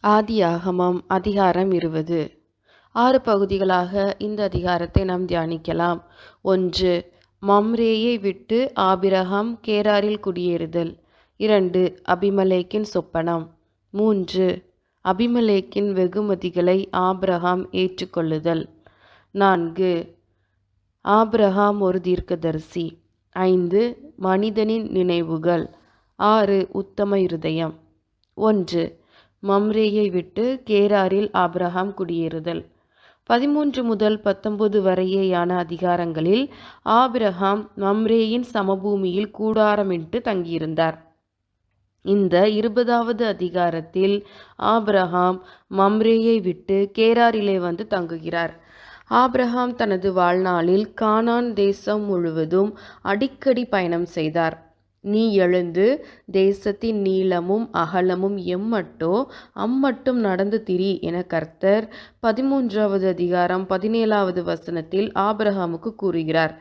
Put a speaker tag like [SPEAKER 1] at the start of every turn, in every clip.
[SPEAKER 1] ஆதியாகமம் அதிகாரம் 20. 6 பகுதிகளாக இந்த அதிகாரத்தை நாம் தியானிக்கலாம். 1. மம்ரேயை விட்டு ஆபிரகாம் கேராரில் குடியேறுதல். 2. அபிமெலேக்கின் சொப்பனம். 3. அபிமெலேக்கின் வெகுமதிகளை ஆபிரகாம் ஏற்றுக்கொள்ளுதல். 4. ஆபிரகாம் ஒரு தீர்க்கதரிசி. 5. மனிதனின் நினைவுகள். 6. உத்தம இருதயம். 1. மம்ரேயை விட்டு கேராரில் ஆபிரகாம் குடியேறுதல். 13 முதல் 19 வரையேயான அதிகாரங்களில் ஆபிரகாம் மம்ரேயின் சமபூமியில் கூடாரமிட்டு தங்கியிருந்தார். இந்த 20வது அதிகாரத்தில் ஆபிரகாம் மம்ரேயை விட்டு கேராரிலே வந்து தங்குகிறார். ஆபிரகாம் தனது வாழ்நாளில் கானான் தேசம் முழுவதும் அடிக்கடி பயணம் செய்தார். நீ எழுந்து தேசத்தின் நீளமும் அகலமும் எம்மட்டோ அம்மட்டும் நடந்து திரி என கர்த்தர் 13வது அதிகாரம் 17வது வசனத்தில் ஆபிரகாமுக்கு கூறுகிறார்.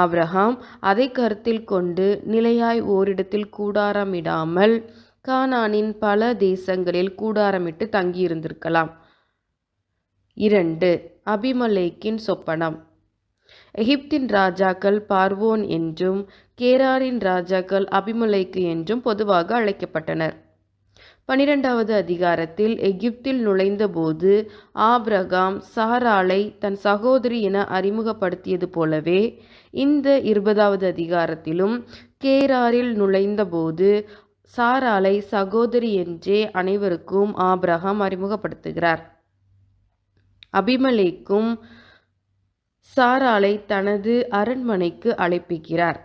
[SPEAKER 1] ஆபிரகாம் அதை கருத்தில் கொண்டு நிலையாய் ஓரிடத்தில் கூடாரமிடாமல் கானானின் பல தேசங்களில் கூடாரமிட்டு தங்கியிருந்திருக்கலாம். 2. அபிமெலேக்கின் சொப்பனம். எகிப்தின் ராஜாக்கள் பார்வோன் என்றும் கேராரின் ராஜாக்கள் அபிமெலேக்கு என்றும் பொதுவாக அழைக்கப்பட்டனர். 12வது அதிகாரத்தில் எகிப்தில் நுழைந்தபோது ஆபிரகாம் சாராளை தன் சகோதரி என அறிமுகப்படுத்தியது போலவே இந்த 20வது அதிகாரத்திலும் கேராரில் நுழைந்தபோது சாராளை சகோதரி என்றே அனைவருக்கும் ஆபிரகாம் அறிமுகப்படுத்துகிறார். அபிமெலேக்கும் சாராளை தனது அரண்மனைக்கு அழைப்பிக்கிறார்.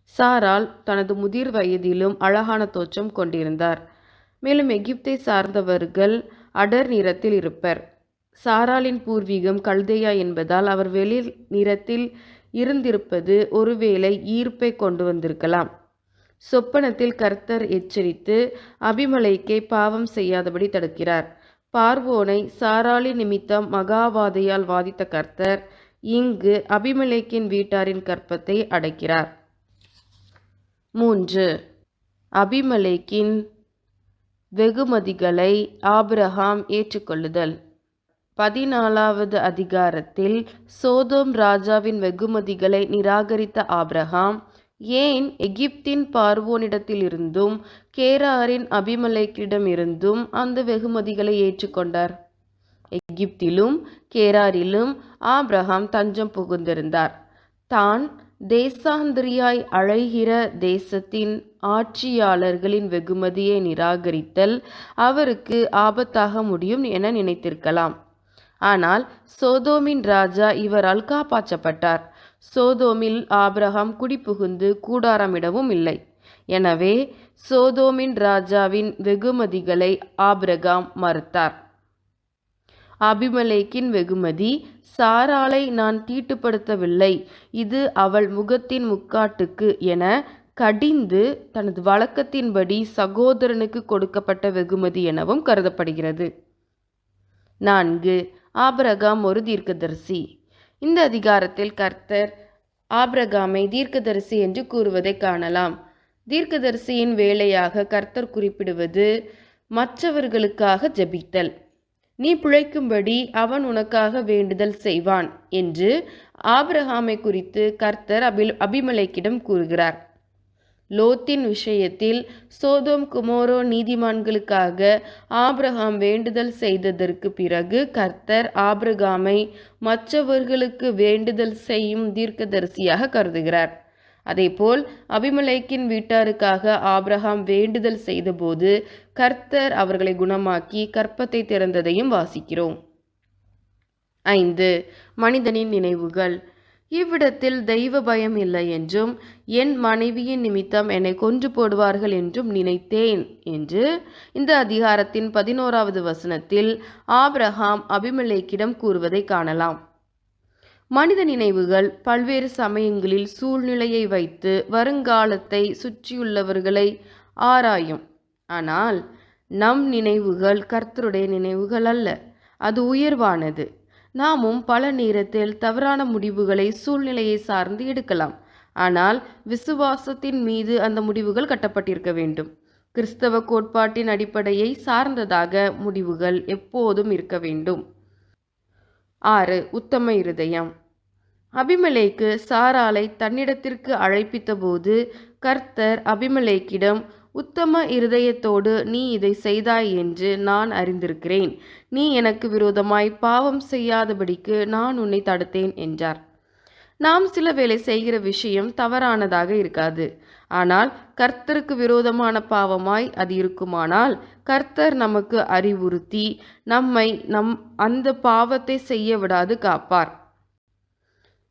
[SPEAKER 1] சாராள் தனது முதிர் வயதிலும் அழகான தோற்றம் கொண்டிருந்தார். மேலும் எகிப்தை சார்ந்தவர்கள் அடர் நிறத்தில் இருப்பர். சாராளின் பூர்வீகம் கல்தேயா என்பதால் அவர் வெளிர் நிறத்தில் இருந்திருப்பது ஒருவேளை ஈர்ப்பை கொண்டு வந்திருக்கலாம். சொப்பனத்தில் கர்த்தர் எச்சரித்து அபிமெலேக்கை பாவம் செய்யாதபடி தடுக்கிறார். பார்வோனை சாராளின் நிமித்தம் மகாவாதையால் வாதித்த கர்த்தர் இங்கு அபிமெலேக்கின் வீட்டாரின் கற்பத்தை அடைக்கிறார். 3. அபிமெலேக்கின் வெகுமதிகளை ஆபிரகாம் ஏற்றுக்கொள்ளுதல். 14வது அதிகாரத்தில் சோதோம் ராஜாவின் வெகுமதிகளை நிராகரித்த ஆபிரகாம் ஏன் எகிப்தின் பார்வோனிடத்திலிருந்தும் கேராரின் அபிமெலேக்கிடமிருந்தும் அந்த வெகுமதிகளை ஏற்றுக்கொண்டார்? எகிப்திலும் கேராரிலும் ஆபிரகாம் தஞ்சம் புகுந்திருந்தார். தான் தேசாந்திரியாய் அழைகிற தேசத்தின் ஆட்சியாளர்களின் வெகுமதியை நிராகரித்தல் அவருக்கு ஆபத்தாக முடியும் என நினைத்திருக்கலாம். ஆனால் சோதோமின் ராஜா இவரால் காப்பாற்றப்பட்டார். சோதோமில் ஆபிரகாம் குடிபுகுந்து கூடாரமிடவும் இல்லை. எனவே சோதோமின் ராஜாவின் வெகுமதிகளை ஆபிரகாம் மறுத்தார். அபிமெலேக்கின் வெகுமதி. சாராளை நான் தீட்டுப்படுத்தவில்லை, இது அவள் முகத்தின் முக்காட்டுக்கு என கடிந்து தனது வழக்கத்தின்படி சகோதரனுக்கு கொடுக்கப்பட்ட வெகுமதி எனவும் கருதப்படுகிறது. 4. ஆபிரகாம் ஒரு தீர்க்கதரிசி. இந்த அதிகாரத்தில் கர்த்தர் ஆபிரகாமை தீர்க்கதரிசி என்று கூறுவதை காணலாம். தீர்க்கதரிசியின் வேலையாக கர்த்தர் குறிப்பிடுவது மற்றவர்களுக்காக ஜெபித்தல். நீ பிழைக்கும்படி அவன் உனக்காக வேண்டுதல் செய்வான் என்று ஆபிரகாமை குறித்து கர்த்தர் அபிமெலேக்கிடம் கூறுகிறார். லோத்தின் விஷயத்தில் சோதோம் குமோரோ நீதிமான்களுக்காக ஆபிரகாம் வேண்டுதல் செய்ததற்கு பிறகு கர்த்தர் ஆபிரகாமை மற்றவர்களுக்கு வேண்டுதல் செய்யும் தீர்க்கதரிசியாக கருதுகிறார். அதேபோல் அபிமெலேக்கின் வீட்டாருக்காக ஆபிரகாம் வேண்டுதல் செய்தபோது கர்த்தர் அவர்களை குணமாக்கி கற்பத்தை திறந்ததையும் வாசிக்கிறோம். 5. மனிதனின் நினைவுகள். இவ்விடத்தில் தெய்வ பயம் இல்லை என்றும் என் மனைவியின் நிமித்தம் என்னை கொன்று போடுவார்கள் என்றும் நினைத்தேன் என்று இந்த அதிகாரத்தின் 11வது வசனத்தில் ஆபிரகாம் அபிமெலேக்கிடம் கூறுவதை காணலாம். மனித நினைவுகள் பல்வேறு சமயங்களில் சூழ்நிலையை வைத்து வருங்காலத்தை சுற்றியுள்ளவர்களை ஆராயும். ஆனால் நம் நினைவுகள் கர்த்தருடைய நினைவுகள் அல்ல, அது உயர்வானது. நாமும் பல நேரத்தில் தவறான முடிவுகளை சூழ்நிலையை சார்ந்து எடுக்கலாம். ஆனால் விசுவாசத்தின் மீது அந்த முடிவுகள் கட்டப்பட்டிருக்க வேண்டும். கிறிஸ்தவ கோட்பாட்டின் அடிப்படையை சார்ந்ததாக முடிவுகள் எப்போதும் இருக்க வேண்டும். 6. உத்தம இருதயம். அபிமெலேக்கு சாராளை தன்னிடத்திற்கு அழைப்பித்தபோது கர்த்தர் அபிமெலேக்கிடம், உத்தம இருதயத்தோடு நீ இதை செய்தாய் என்று நான் அறிந்திருக்கிறேன். நீ எனக்கு விரோதமாய் பாவம் செய்யாதபடிக்கு நான் உன்னை தடுத்தேன் என்றார். நாம் சில வேளை செய்கிற விஷயம் தவறானதாக இருக்காது. ஆனால் கர்த்தருக்கு விரோதமான பாவமாய் அது இருக்குமானால் கர்த்தர் நமக்கு அறிவுறுத்தி நம்மை அந்த பாவத்தை செய்ய விடாது காப்பார்.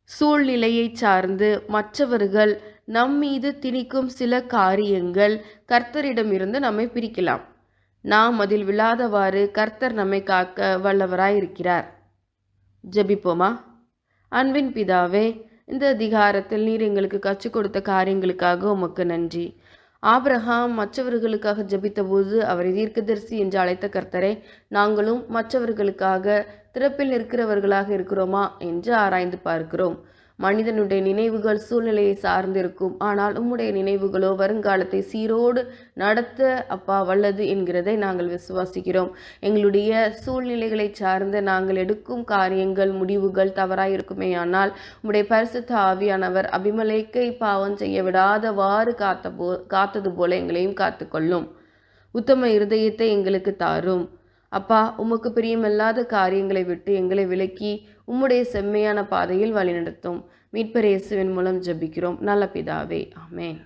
[SPEAKER 1] சூழ்நிலையை சார்ந்து மற்றவர்கள் நம் மீது திணிக்கும் சில காரியங்கள் கர்த்தரிடமிருந்து நம்மை பிரிக்கலாம். நாம் அதில் விழாதவாறு கர்த்தர் நம்மை காக்க வல்லவராயிருக்கிறார். ஜெபிப்போமா? அன்பின் பிதாவே, இந்த அதிகாரத்தில் நீர் எங்களுக்கு கற்றுக் கொடுத்த காரியங்களுக்காக உமக்கு நன்றி. ஆபிரகாம் மற்றவர்களுக்காக ஜெபித்தபோது அவரை தீர்க்கதரிசி என்று அழைத்த கர்த்தரே, நாங்களும் மற்றவர்களுக்காக திறப்பில் நிற்கிறவர்களாக இருக்கிறோமா என்று ஆராய்ந்து பார்க்கிறோம். மனிதனுடைய நினைவுகள் சூழ்நிலையை சார்ந்திருக்கும். ஆனால் உம்முடைய நினைவுகளோ வருங்காலத்தை சீரோடு நடத்த அப்பா வல்லது என்கிறதை நாங்கள் விசுவாசிக்கிறோம். எங்களுடைய சூழ்நிலைகளை சார்ந்து நாங்கள் எடுக்கும் காரியங்கள் முடிவுகள் தவறாயிருக்குமே, ஆனால் உம்முடைய பரிசுத்த ஆவியானவர் அபிமெலேக்கை பாவம் செய்ய விடாதவாறு காத்தது போல எங்களையும் காத்துக்கொள்ளும். உத்தம இருதயத்தை எங்களுக்கு தாரும் அப்பா. உமக்கு பிரியமில்லாத காரியங்களை விட்டு எங்களை விலக்கி உம்முடைய செம்மையான பாதையில் வழிநடத்தும். மீட்பர் இயேசுவின் மூலம் ஜெபிக்கிறோம் நல்ல பிதாவே, ஆமென்.